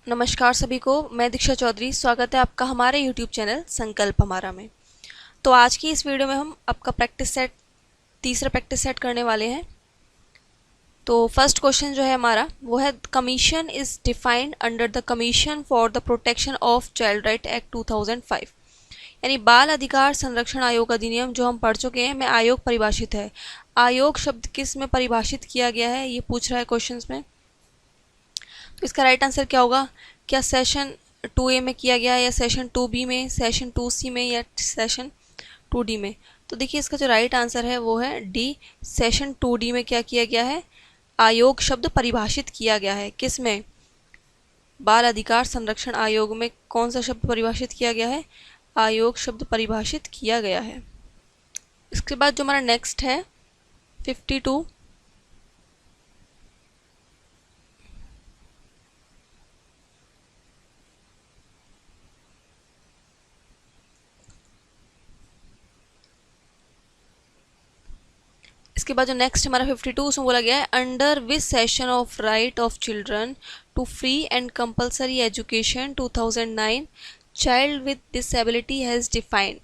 नमस्कार सभी को, मैं दीक्षा चौधरी। स्वागत है आपका हमारे YouTube चैनल संकल्प हमारा में। तो आज की इस वीडियो में हम आपका तीसरा प्रैक्टिस सेट करने वाले हैं। तो फर्स्ट क्वेश्चन जो है हमारा वो है, commission is defined under the commission for the protection of child right act 2005। यानी बाल अधिकार संरक्षण आयोग अधिनियम जो हम पढ़ चुके हैं में आयोग परिभाषित है। आयोग शब्द किस में परिभाषित किया गया है ये पूछ रहा है क्वेश्चन में। तो इसका राइट आंसर क्या होगा? क्या सेशन 2A में किया गया है, या सेशन 2B में, सेशन 2C में, या सेशन 2D में? तो देखिए इसका जो राइट आंसर है वो है डी, सेशन 2D में क्या किया गया है? आयोग शब्द परिभाषित किया गया है। किस में? बाल अधिकार संरक्षण आयोग में कौन सा शब्द परिभाषित किया गया है? आयोग शब्द परिभाषित किया गया है। इसके बाद जो हमारा नेक्स्ट है 52। इसके बाद जो नेक्स्ट हमारा 52, उसमें बोला गया है, under which section of right of children to free and compulsory education 2009 child with disability has defined.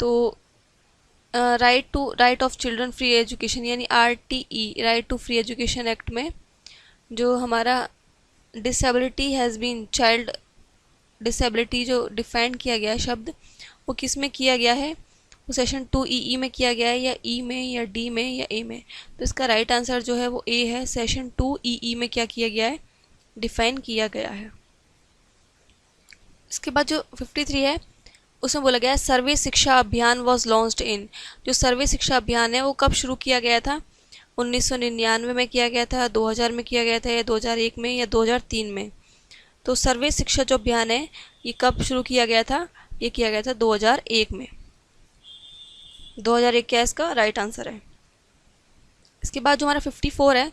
तो right of children free education यानी RTE, right to free education act में जो हमारा disability has been, child disability जो define किया गया है शब्द, वो किस में किया गया है? वो सेशन 2EE में किया गया है, या E में, या D में, या A में? तो इसका राइट आंसर जो है वो A है। सेशन 2EE में क्या किया गया है? डिफाइन किया गया है। इसके बाद जो 53 है उसमें बोला गया है, सर्वे शिक्षा अभियान वॉज लॉन्च्ड इन। जो सर्वे शिक्षा अभियान है वो कब शुरू किया गया था? 1999 में किया गया था, 2000 में किया गया था, या 2001 में, या 2003 में? तो सर्वे शिक्षा जो अभियान है ये कब शुरू किया गया था? ये किया गया था 2001 में। 2001 क्या इसका राइट आंसर है। इसके बाद जो हमारा 54 है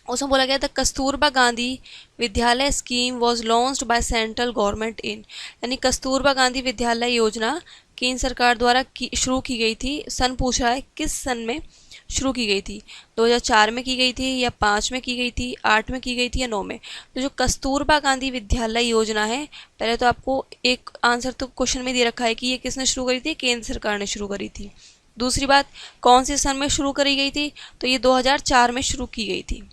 उसमें बोला गया था, कस्तूरबा गांधी विद्यालय scheme was launched by central government in. यानी कस्तूरबा गांधी विद्यालय योजना केंद्र सरकार द्वारा शुरू की गई थी। सन पूछ रहा है किस सन में शुरू की गई थी? 2004 में की गई थी, या 5 में की गई थी, 8 में की गई थी, या 9 में? तो जो कस्तूरबा गांधी विद्यालय योजना है, पहले तो आपको एक आंसर तो क्वेश्चन में दे रखा है कि ये किसने शुरू करी थी? केंद्र सरकार ने शुरू करी थी। दूसरी बात, कौन से सन में शुरू करी गई थी? तो ये 2004 में शुरू की गई थी।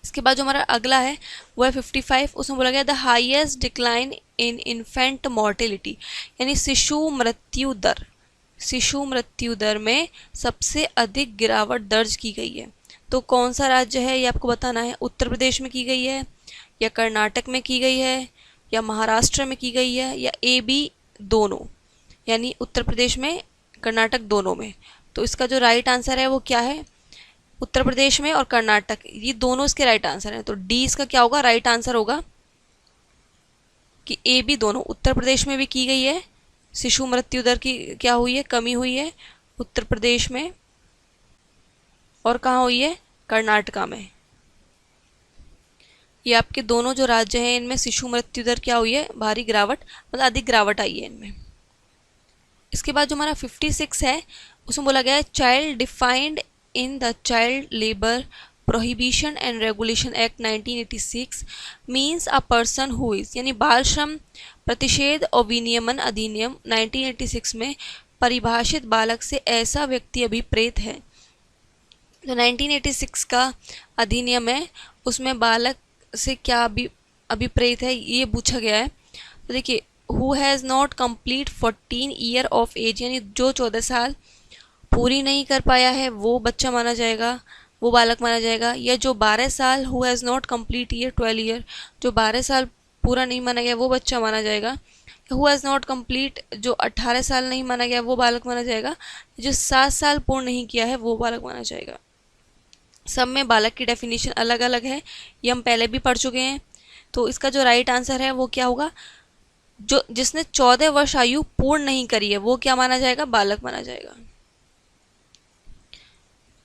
इसके बाद जो हमारा अगला है वो है 55। उसमें बोला गया, the highest decline in infant mortality, यानी शिशु मृत्यु दर में सबसे अधिक गिरावट दर्ज की गई है। तो कौन सा राज्य है ये आपको बताना है। उत्तर प्रदेश में की गई है, या कर्नाटक में की गई है, या महाराष्ट्र में की गई है, या AB दोनों, यानी उत्तर प्रदेश में, कर्नाटक, दोनों में? तो इसका जो राइट आंसर है वो क्या है? उत्तर प्रदेश में और कर्नाटक, ये दोनों इसके राइट आंसर हैं। तो डी इसका क्या होगा? राइट आंसर होगा कि AB दोनों। उत्तर प्रदेश में भी की गई है, शिशु मृत्यु दर की क्या हुई है? कमी हुई है उत्तर प्रदेश में। और कहाँ हुई है? कर्नाटका में। ये आपके दोनों जो राज्य हैं इनमें शिशु मृत्यु दर क्या हुई है? भारी गिरावट, मतलब अधिक गिरावट आई है इनमें। इसके बाद जो हमारा 56 है उसमें बोला गया है, child defined in the child labour prohibition and regulation act 1986 means a person who is, यानी बाल श्रम प्रतिषेध और विनियमन अधिनियम 1986 में परिभाषित बालक से ऐसा व्यक्ति अभिप्रेत है। जो 1986 का अधिनियम है उसमें बालक से क्या अभिप्रेत है ये पूछा गया है। तो देखिए, who has not complete 14 year of age, यानी जो 14 साल पूरी नहीं कर पाया है वो बच्चा माना जाएगा, वो बालक माना जाएगा। या जो 12 साल, who has not complete year 12 year, जो 12 साल पूरा नहीं माना गया वो बच्चा माना जाएगा। हु हैज़ नॉट कंप्लीट, जो 18 साल नहीं माना गया वो बालक माना जाएगा। जो 7 साल पूर्ण नहीं किया है वो बालक माना जाएगा। सब में बालक की डेफिनेशन अलग अलग है, ये हम पहले भी पढ़ चुके हैं। तो इसका जो राइट आंसर है वो क्या होगा? जो जिसने 14 वर्ष आयु पूर्ण नहीं करी है वो क्या माना जाएगा? बालक माना जाएगा।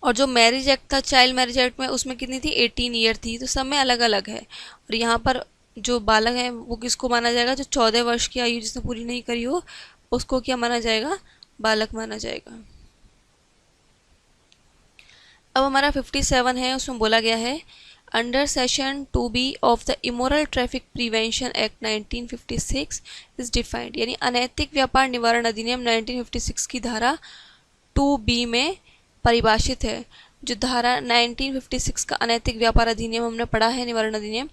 और जो मैरिज एक्ट था, चाइल्ड मैरिज एक्ट में, उसमें कितनी थी? 18 ईयर थी। तो सब में अलग अलग है। और यहाँ पर जो बालक है वो किसको माना जाएगा? जो 14 वर्ष की आयु जिसने पूरी नहीं करी हो उसको क्या माना जाएगा? बालक माना जाएगा। अब हमारा 57 है, उसमें बोला गया है, under session 2B of the immoral traffic prevention act 1956 is defined, यानी अनैतिक व्यापार निवारण अधिनियम 1956 की धारा 2B में परिभाषित है। जो धारा 1956 का अनैतिक व्यापार अधिनियम हमने पढ़ा है, निवारण अधिनियम,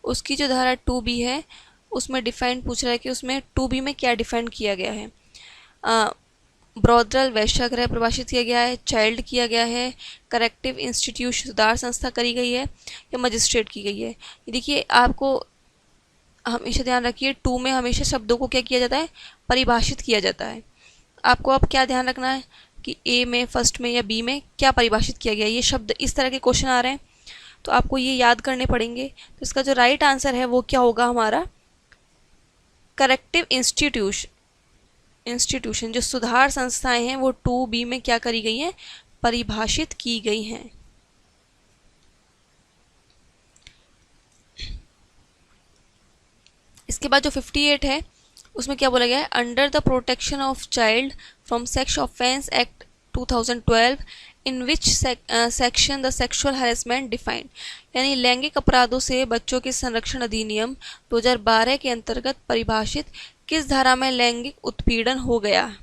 उसकी जो धारा 2B है उसमें डिफाइंड पूछ रहा है कि उसमें 2B में क्या डिफाइंड किया गया है। ब्रॉडल वैश्यागृह परिभाषित किया गया है, चाइल्ड किया गया है, करेक्टिव इंस्टीट्यूशन सुधार संस्था करी गई है, या मजिस्ट्रेट की गई है। देखिए आपको हमेशा ध्यान रखिए 2 में हमेशा शब्दों को क्या किया जाता है, परिभाषित किया जाता है। आपको अब क्या ध्यान रखना है कि ए में, फर्स्ट में या बी में क्या परिभाषित किया गया है। ये शब्द इस तरह के क्वेश्चन आ रहे हैं तो आपको ये याद करने पड़ेंगे। तो इसका जो राइट आंसर है वो क्या होगा हमारा, करेक्टिव इंस्टीट्यूशन जो सुधार संस्थाएं हैं वो 2B में क्या करी गई हैं, परिभाषित की गई हैं। इसके बाद जो 58 है उसमें क्या बोला गया है, under the protection of child from sex offence act 2012 in which section the sexual harassment defined, यानी लैंगिक अपराधों से बच्चों के संरक्षण अधिनियम 2012 के अंतर्गत परिभाषित किस धारा में लैंगिक उत्पीड़न हो गया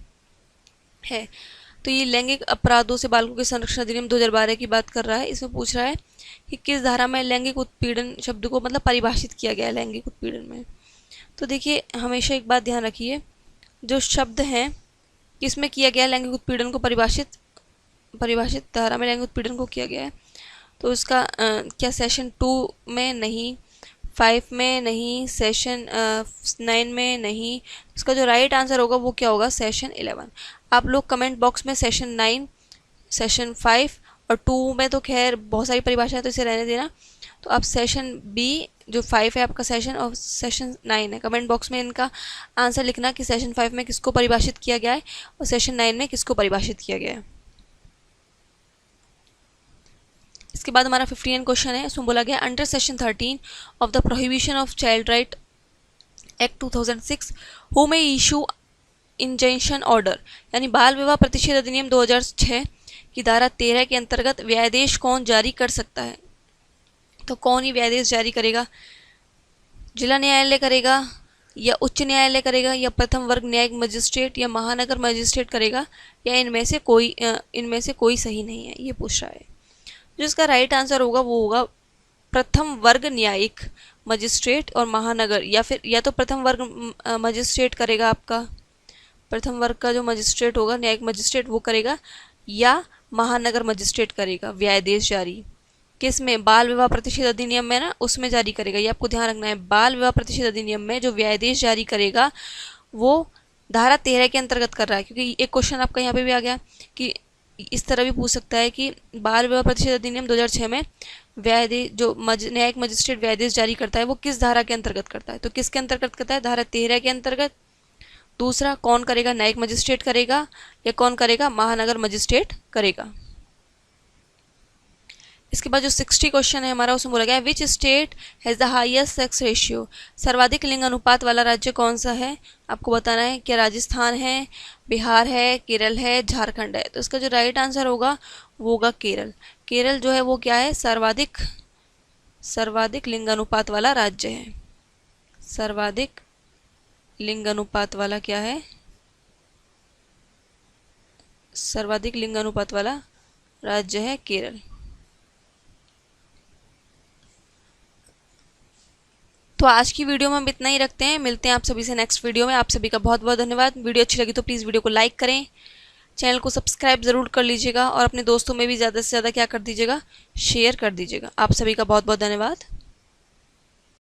है। तो ये लैंगिक अपराधों से बालकों के संरक्षण अधिनियम 2012 की बात कर रहा है। इसमें पूछ रहा है कि किस धारा में लैंगिक उत्पीड़न शब्द को मतलब परिभाषित किया गया है लैंगिक उत्पीड़न में। तो देखिए हमेशा एक बात ध्यान रखिए, जो शब्द हैं किसमें किया गया लैंगिक उत्पीड़न को परिभाषित धारा में लैंगिक उत्पीड़न को किया गया है। तो इसका क्या सेशन 2 में नहीं, 5 में नहीं, सेशन 9 में नहीं। इसका जो राइट आंसर होगा वो क्या होगा, सेशन 11। आप लोग कमेंट बॉक्स में सेशन 9, सेशन 5 और 2 में तो खैर बहुत सारी परिभाषा है तो इसे रहने देना। तो आप सेशन बी जो 5 है आपका सेशन और सेशन 9 है, कमेंट बॉक्स में इनका आंसर लिखना कि सेशन 5 में किसको परिभाषित किया गया है और सेशन 9 में किसको परिभाषित किया गया है। इसके बाद हमारा 15 क्वेश्चन है, उसमें बोला गया under session 13 of the prohibition of child right act 2006 who may issue injunction order, यानी बाल विवाह प्रतिषेध अधिनियम 2006 की धारा 13 के अंतर्गत व्यायादेश कौन जारी कर सकता है। तो कौन ही व्यायादेश जारी करेगा, जिला न्यायालय करेगा या उच्च न्यायालय करेगा या प्रथम वर्ग न्यायिक मजिस्ट्रेट या महानगर मजिस्ट्रेट करेगा, या इनमें से कोई सही नहीं है, ये पूछ रहा है। जो इसका राइट आंसर होगा वो होगा प्रथम वर्ग न्यायिक मजिस्ट्रेट और महानगर, या तो प्रथम वर्ग मजिस्ट्रेट करेगा, आपका प्रथम वर्ग का जो मजिस्ट्रेट होगा न्यायिक मजिस्ट्रेट वो करेगा, या महानगर मजिस्ट्रेट करेगा व्यायादेश जारी। किस में, बाल विवाह प्रतिषेध अधिनियम में ना, उसमें जारी करेगा। ये आपको ध्यान रखना है, बाल विवाह प्रतिषेध अधिनियम में जो व्यायादेश जारी करेगा वो धारा 13 के अंतर्गत कर रहा है। क्योंकि एक क्वेश्चन आपका यहाँ पे भी आ गया कि इस तरह भी पूछ सकता है कि बाल विवाह प्रतिषेध अधिनियम 2006 में व्यायादेश जो न्यायिक मजिस्ट्रेट व्यायादेश जारी करता है वो किस धारा के अंतर्गत करता है। तो किसके अंतर्गत करता है, धारा 13 के अंतर्गत। दूसरा कौन करेगा, न्यायिक मजिस्ट्रेट करेगा या कौन करेगा, महानगर मजिस्ट्रेट करेगा। इसके बाद जो 60 क्वेश्चन है हमारा, उसमें बोला गया which state has the highest sex ratio, सर्वाधिक लिंग अनुपात वाला राज्य कौन सा है। आपको बताना है क्या राजस्थान है, बिहार है, केरल है, झारखंड है। तो इसका जो राइट आंसर होगा वो होगा केरल। केरल जो है वो क्या है, सर्वाधिक लिंग अनुपात वाला राज्य है। सर्वाधिक लिंग अनुपात वाला क्या है, सर्वाधिक लिंग अनुपात वाला राज्य है केरल। तो आज की वीडियो में हम इतना ही रखते हैं, मिलते हैं आप सभी से नेक्स्ट वीडियो में। आप सभी का बहुत बहुत धन्यवाद। वीडियो अच्छी लगी तो प्लीज़ वीडियो को लाइक करें, चैनल को सब्सक्राइब ज़रूर कर लीजिएगा और अपने दोस्तों में भी ज़्यादा से ज़्यादा क्या कर दीजिएगा, शेयर कर दीजिएगा। आप सभी का बहुत बहुत धन्यवाद।